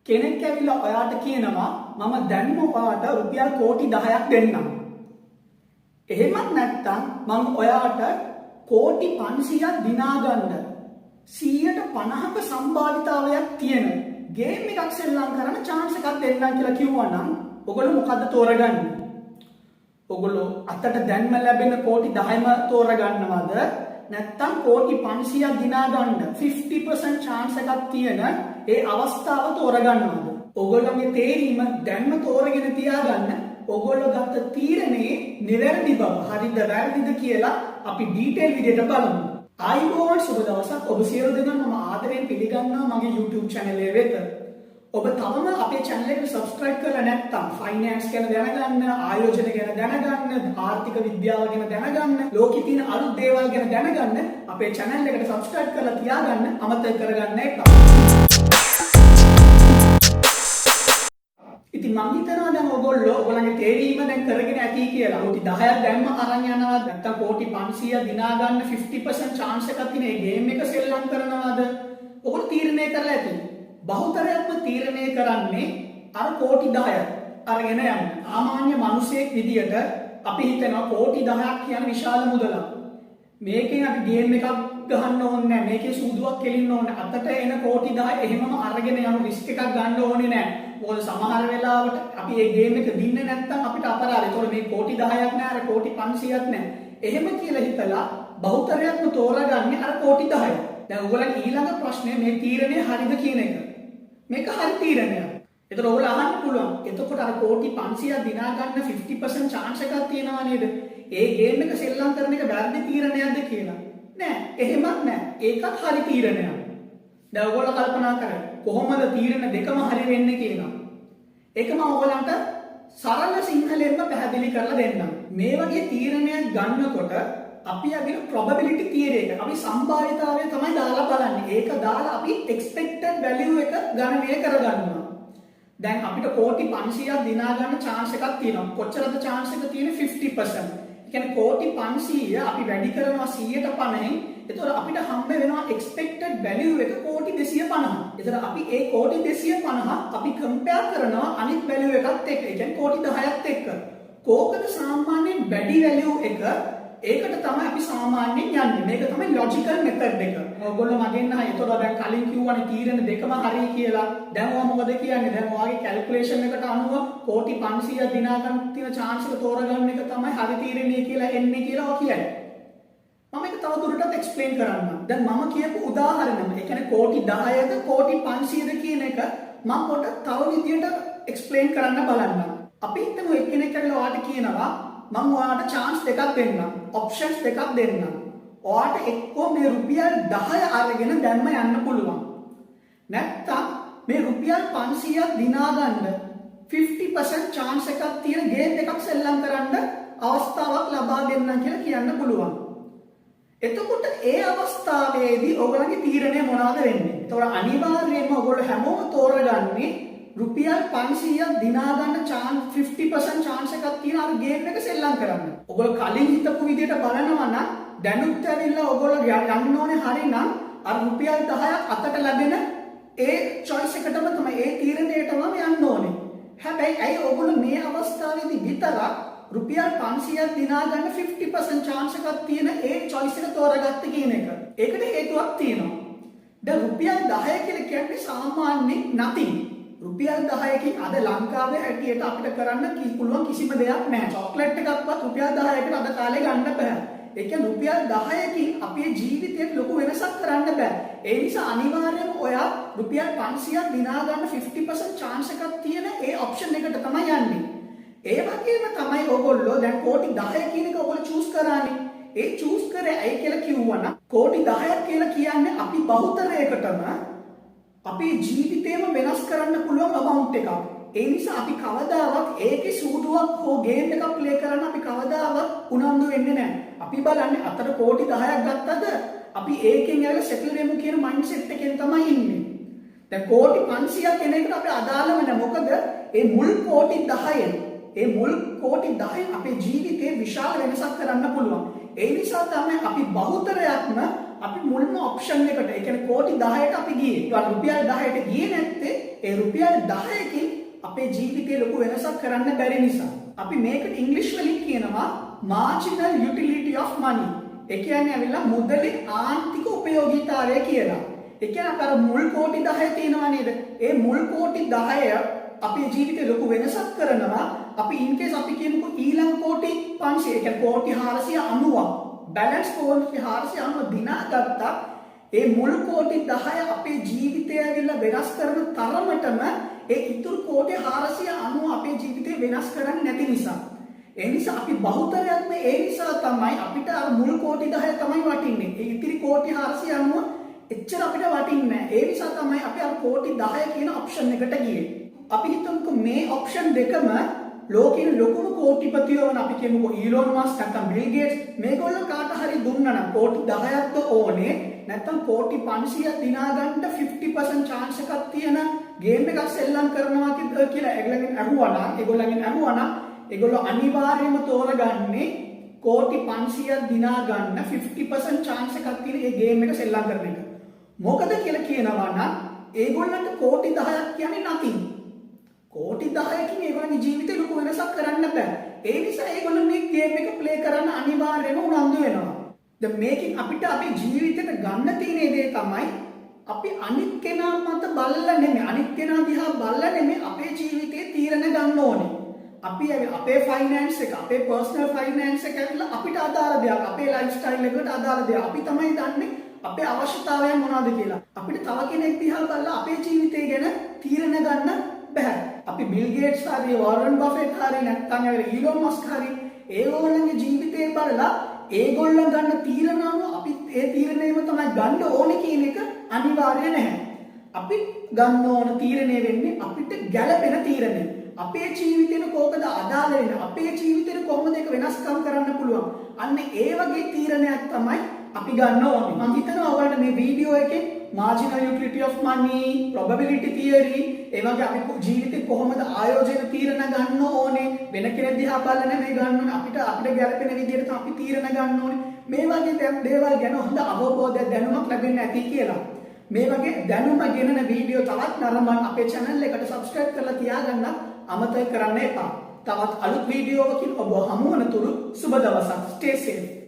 කෙනෙක් ඇවිල්ලා ඔයාට කියනවා මම දැන්ම ඔයාට රුපියල් කෝටි 10ක් දෙන්නම්. එහෙමත් නැත්නම් මම ඔයාට කෝටි 500ක් දිනා ගන්න 150ක සම්භාවිතාවයක් තියෙන ගේම් එකක් සෙල්ලම් කරන්න chance එකක් දෙන්නම් කියලා කිව්වනම් ඔයගොල්ලෝ මොකද්ද තෝරගන්නේ? ඔයගොල්ලෝ අතට දැන්ම ලැබෙන කෝටි 10ම තෝරගන්නවද? නැත්නම් කෝටි 500ක් දිනා ගන්න 50% chance එකක් තියෙන ඒ අවස්ථාව තෝරගන්නවද? ඔයගොල්ලෝගේ තේරීම දැන්ම තෝරගෙන තියාගන්න. ඔයගොල්ලෝ ගත්ත තීරණේ නිවැරදි බව හරිද වැරදිද කියලා අපි ඩීටේල් විදිහට බලමු. ආයිබෝවන් සුබ දවසක් ඔබ සියලු දෙනාම මම ආදරයෙන් පිළිගන්නවා මගේ YouTube channel එක වෙත. ඔබ තවම අපේ channel එකට subscribe කරලා නැත්නම් finance ගැන දැනගන්න, ආයෝජන ගැන දැනගන්න, ආර්ථික විද්‍යාව ගැන දැනගන්න, ලෝකෙ තියෙන අලුත් දේවල් ගැන දැනගන්න අපේ channel එකට subscribe කරලා තියාගන්න අමතක කරගන්න එපා. ඉතින් මම හිතනවා දැන් ඔයගොල්ලන්ගේ තේරීම දැන් කරගෙන ඇති කියලා. කෝටි 10ක් දැම්ම අරන් යනවාද? නැත්නම් කෝටි 500 දිනා ගන්න 50% chance එකක් තියෙන මේ ගේම් එක සෙල්ලම් කරනවාද? ඔයගොල්ලෝ තීරණය කරලා ඇති. බහුතරයක්ම තීරණය කරන්නේ අර කෝටි 10 අරගෙන යන්න. සාමාන්‍ය මිනිසෙක් විදියට අපි හිතනවා කෝටි 10ක් කියන්නේ විශාල මුදලක්. මේකෙන් අපි ගේම් එකක් ගහන්න ඕනේ නැහැ. මේකේ සූදුවක් කෙලින්න ඕනේ. අතට එන කෝටි 10 එහෙමම අරගෙන යන රිස්ක් එකක් ගන්න ඕනේ නැහැ. මොකද සමහර වෙලාවට අපි මේ ගේම් එක දින්නේ නැත්නම් අපිට අපරාධයි. ඒතකොට මේ කෝටි 10ක් නෑ අර කෝටි 500ක් නෑ. එහෙම කියලා හිතලා බහුතරයක්ම තෝරාගන්නේ අර කෝටි 10. දැන් ඔයගොල්ලන් ඊළඟ ප්‍රශ්නේ මේ තීරණය හරිද කියන එක. මේක හරි තීරණයක්. ඒතකොට ඔයගොල්ලෝ අහන්න පුළුවන්. එතකොට අර කෝටි 500ක් දිනා ගන්න 50% chance එකක් තියෙනවා නේද? ඒ ගේම් එක සෙල්ලම් කරන එක වැරදි තීරණයක්ද කියලා. නෑ. එහෙමත් නෑ. ඒකත් හරි තීරණයක්. දැන් ඔයගොල්ලෝ කල්පනා කරන්න කොහොමද තීරණ දෙකම හරි වෙන්නේ කියලා. ඒක මම ඔයගලන්ට සරල සිංහලෙන්ම පැහැදිලි කරලා දෙන්නම්. මේ වගේ තීරණයක් ගන්නකොට අපි අදින probability theory එක අපි සම්භාවිතාවය තමයි දාලා බලන්නේ. ඒක දාලා අපි expected value එක ගණනය කරගන්නවා. දැන් අපිට කෝටි 500ක් දිනා ගන්න chance එකක් තියෙනවා. කොච්චරද chance එක තියෙන්නේ 50%. කියන්නේ කෝටි 500 අපි වැඩි කරනවා 150න්. එතකොට අපිට හම්බ වෙනවා expected value එක කෝටි 250. එතකොට අපි ඒ කෝටි 250 අපි compare කරනවා අනිත් value එකත් එක්ක. ඒ කියන්නේ කෝටි 10ත් එක්ක. කෝකද සාමාන්‍යයෙන් වැඩි value එක ඒකට තමයි අපි සාමාන්‍යයෙන් යන්නේ. මේක තමයි logical method එක. ඔයගොල්ලෝ මගෙන් අහයි. එතකොට දැන් කලින් කිව්වනේ තීරණ දෙකම හරි කියලා. දැන් ඔයා මොකද කියන්නේ? දැන් ඔයාගේ calculation එකට අනුව කෝටි 500 දිනා ගන්න තියෙන chance එක තෝරගන්න එක තමයි හරි තීරණය කියලා එන්නේ කියලා ඔයා කියන්නේ. මම ඒක තව දුරටත් explain කරන්නම්. දැන් මම කියපු උදාහරණෙම ඒ කියන්නේ කෝටි 10ද කෝටි 500ද කියන එක මම පොඩ්ඩක් තව විදියට explain කරන්න බලන්නම්. අපි හිතමු එක්කෙනෙක් ඇවිල්ලා ඔයාලට කියනවා මම ඔයාලට chance දෙකක් දෙන්නම්. options දෙකක් දෙන්නම්. ඔයාලට එක්කෝ මේ රුපියල් 10 අරගෙන දැන්ම යන්න පුළුවන්. නැත්තම් මේ රුපියල් 500ක් දිනා ගන්න 50% chance එකක් තියෙන ගේම් එකක් සෙල්ලම් කරන්න අවස්ථාවක් ලබා දෙන්නම් කියලා කියන්න පුළුවන්. එතකොට ඒ අවස්ථාවේදී ඔයගොල්ලන්ගේ තීරණය මොනවද වෙන්නේ? ඒතකොට අනිවාර්යයෙන්ම ඔයගොල්ලෝ හැමෝම තෝරගන්නේ රුපියල් 500ක් දිනා ගන්න 50% chance එකක් තියෙන අර ගේම් එක සෙල්ලම් කරන්න. ඔයගොල්ලෝ කලින් හිතපු විදිහට බලනවා නම් දැනුත් ඇවිල්ලා ඔයගොල්ලෝ යන්න ඕනේ හරිනම් අර රුපියල් 10ක් අතට ලැබෙන ඒ choice එකටම තමයි ඒ තීරණයටම යන්න ඕනේ. හැබැයි ඇයි ඔයගොල්ලෝ මේ අවස්ථාවේදී විතරක් රුපියල් 500ක් දිනා ගන්න 50% chance එකක් තියෙන ඒ choice එක තෝරගත්ත කියන එක. ඒකට හේතුවක් තියෙනවා. දැන් රුපියල් 10 කියලා කියන්නේ සාමාන්‍ය nothing. රුපියල් 10කින් අද ලංකාවේ හැටියට අපිට කරන්න පුළුවන් කිසිම දෙයක් නැහැ. චොක්ලට් එකක්වත් රුපියල් 10කට අද කාලේ ගන්න බෑ. ඒ කියන්නේ රුපියල් 10කින් අපේ ජීවිතේට ලොකු වෙනසක් කරන්න බෑ. ඒ නිසා අනිවාර්යයෙන්ම ඔයා රුපියල් 500ක් දිනා ගන්න 50% chance එකක් තියෙන ඒ option එකට තමයි යන්නේ. ඒ වගේම තමයි ඔයගොල්ලෝ දැන් කෝටි 10 කියන එක ඔයගොල්ලෝ choose කරානේ. ඒ choose කරේ ඇයි කියලා කිව්වනම් කෝටි 10ක් කියලා කියන්නේ අපි බහුතරයකටම අපේ ජීවිතේම වෙනස් කරන්න පුළුවන් amount එකක්. ඒ නිසා අපි කවදාවත් ඒකේ සූදුවක් හෝ ගේම් එකක් ප්ලේ කරන්න අපි කවදාවත් උනන්දු වෙන්නේ නැහැ. අපි බලන්නේ අතට කෝටි 10ක් ගත්තද අපි ඒකෙන් ඇවිල්ලා සෙටල් වෙමු කියන මයින්ඩ්සෙට් එකෙන් තමයි ඉන්නේ. දැන් කෝටි 500ක් එන එකට අපිට අදාළම නැහැ. මොකද ඒ මුල් කෝටි 10න් ඒ මුල් කෝටි 10න් අපේ ජීවිතේ විශාල වෙනසක් කරන්න පුළුවන්. ඒ නිසා තමයි අපි බහුතරයක්ම අපි මුල්ම ඔප්ෂන් එකට ඒ කියන්නේ කෝටි 10ට අපි ගියේ. ඊට රුපියල් 10ට ගියේ නැත්තේ ඒ රුපියල් 10කින් අපේ ජීවිතේ ලොකු වෙනසක් කරන්න බැරි නිසා. අපි මේකට ඉංග්‍රීසි වලින් කියනවා marginal utility of money. ඒ කියන්නේ ඇවිල්ලා මුදලේ ආන්තික උපයෝගීතාවය කියලා. ඒ කියන්නේ අර මුල් කෝටි 10 තියෙනවා නේද? ඒ මුල් කෝටි 10 අපේ ජීවිතේ ලොකු වෙනසක් කරනවා. අපි ඉන් කේස් අපි කියමුකෝ ඊළඟ කෝටි 500 ඒ කියන්නේ කෝටි 490ක් බැලන්ස් කෝටි 490 දිනාගත්තා. ඒ මුල් කෝටි 10 අපේ ජීවිතය ඇවිල්ලා වෙනස් කරන තරමටම ඒ ඉතුරු කෝටි 490 අපේ ජීවිතේ වෙනස් කරන්නේ නැති නිසා. ඒ නිසා අපි බහුතරයක්ම ඒ නිසා තමයි අපිට අර මුල් කෝටි 10 තමයි වටින්නේ. ඒ ඉතිරි කෝටි 490 එච්චර අපිට වටින්නේ නැහැ. ඒ නිසා තමයි අපි අර කෝටි 10 කියන ඔප්ෂන් එකට ගියේ. අපි හිතමුකෝ මේ ඔප්ෂන් දෙකම ලෝකෙන ලොකුම කෝටිපතියෝ වන අපි කියමුකෝ ඊලොන් මස්ක් නැත්නම් බිල් ගේට්ස් මේගොල්ලෝ කාට හරි දුන්නා නම් කෝටි 10ක්ද ඕනේ නැත්නම් කෝටි 500ක් දිනා ගන්න 50% chance එකක් තියෙන ගේම් එකක් සෙල්ලම් කරනවා කියලා ඒගොල්ලන්ගෙන් අහුවා නම් ඒගොල්ලෝ අනිවාර්යයෙන්ම තෝරගන්නේ කෝටි 500ක් දිනා ගන්න 50% chance එකක් තියෙන මේ ගේම් එක සෙල්ලම් කරන එක. මොකද කියලා කියනවා නම් ඒගොල්ලන්ට කෝටි 10ක් කියන්නේ nothing. කෝටි 10කින් ඒගොල්ලන්ගේ ජීවිතේ ලොකු වෙනසක් කරන්න බෑ. ඒ නිසා ඒගොල්ලෝ මේ ගේම් එක ප්ලේ කරන්න අනිවාර්යයෙන්ම උනන්දු වෙනවා. දැන් මේකෙන් අපිට අපේ ජීවිතේට ගන්න තියෙන දේ තමයි අපි අනිත් කෙනා මත බලලා නෙමෙයි අනිත් කෙනා දිහා බලලා නෙමෙයි අපේ ජීවිතේ තීරණ ගන්න ඕනේ. අපි අපේ ෆයිනෑන්ස් එක අපේ පර්සනල් ෆයිනෑන්ස් එක ඇතුළේ අපිට අදාළ දෙයක් අපේ ලයිෆ් ස්ටයිල් එකට අදාළ දෙයක් අපි තමයි දන්නේ අපේ අවශ්‍යතාවයන් මොනවද කියලා. අපිට තව කෙනෙක් දිහා බලලා අපේ ජීවිතය ගැන තීරණ ගන්න බෑ. අපි බිල් ගේට්ස් හරි වොරන් බෆෙට් හරි නැත්නම් ඊලොන් මස්ක් හරි ඒගොල්ලන්ගේ ජීවිතේ බලලා ඒගොල්ලන් ගන්න තීරණ අනුව අපි ඒ තීරණයම තමයි ගන්න ඕනේ කියන එක අනිවාර්ය නැහැ. අපි ගන්න ඕන තීරණය වෙන්නේ අපිට ගැළපෙන තීරණය. අපේ ජීවිතේට කෝකද අදාළ වෙන්නේ අපේ ජීවිතේට කොහොමද ඒක වෙනස්කම් කරන්න පුළුවන්. අන්න ඒ වගේ තීරණයක් තමයි අපි ගන්න ඕනේ. මම හිතනවා ඔයාලට මේ වීඩියෝ එකේ marginal utility of money, probability theory, ඒ වගේ අපි ජීවිතේ කොහොමද ආයෝජන තීරණ ගන්න ඕනේ, වෙන කෙනෙක් දිහා බලලා නෙමෙයි ගන්න ඕනේ, අපිට ගැළපෙන විදිහට අපි තීරණ ගන්න ඕනේ. මේ වගේ දේවල් ගැන හොඳ අවබෝධයක් දැනුමක් ලැබෙන්න ඇති කියලා. මේ වගේ දැනුම ගෙනන වීඩියෝ තවත් නරඹන්න අපේ channel එකට subscribe කරලා තියාගන්න අමතක කරන්න එපා. තවත් අලුත් වීඩියෝවකින් ඔබ හමු වන තුරු සුබ දවසක්. Stay safe.